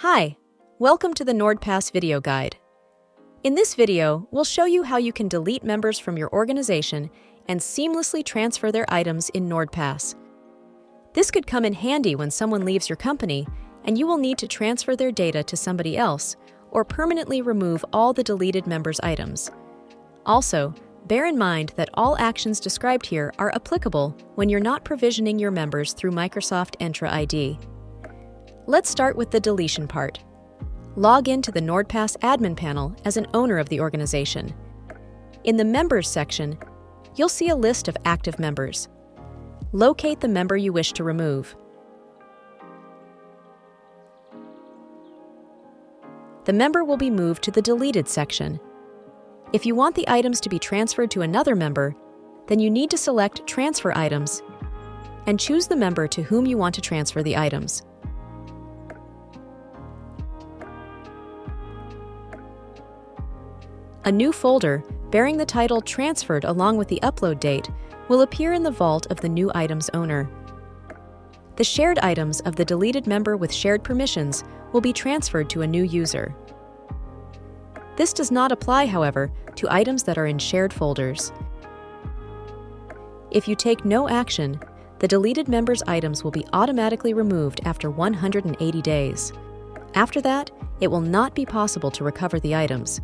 Hi, welcome to the NordPass video guide. In this video, we'll show you how you can delete members from your organization and seamlessly transfer their items in NordPass. This could come in handy when someone leaves your company and you will need to transfer their data to somebody else or permanently remove all the deleted members' items. Also, bear in mind that all actions described here are applicable when you're not provisioning your members through Microsoft Entra ID. Let's start with the deletion part. Log into the NordPass admin panel as an owner of the organization. In the Members section, you'll see a list of active members. Locate the member you wish to remove. The member will be moved to the Deleted section. If you want the items to be transferred to another member, then you need to select Transfer Items and choose the member to whom you want to transfer the items. A new folder bearing the title Transferred along with the upload date will appear in the vault of the new item's owner. The shared items of the deleted member with shared permissions will be transferred to a new user. This does not apply, however, to items that are in shared folders. If you take no action, the deleted member's items will be automatically removed after 180 days. After that, it will not be possible to recover the items.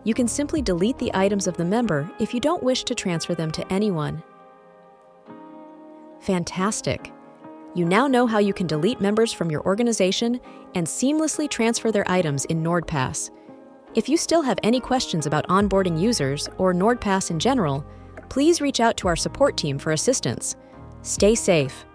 You can simply delete the items of the member if you don't wish to transfer them to anyone. Fantastic! You now know how you can delete members from your organization and seamlessly transfer their items in NordPass. If you still have any questions about onboarding users or NordPass in general, please reach out to our support team for assistance. Stay safe.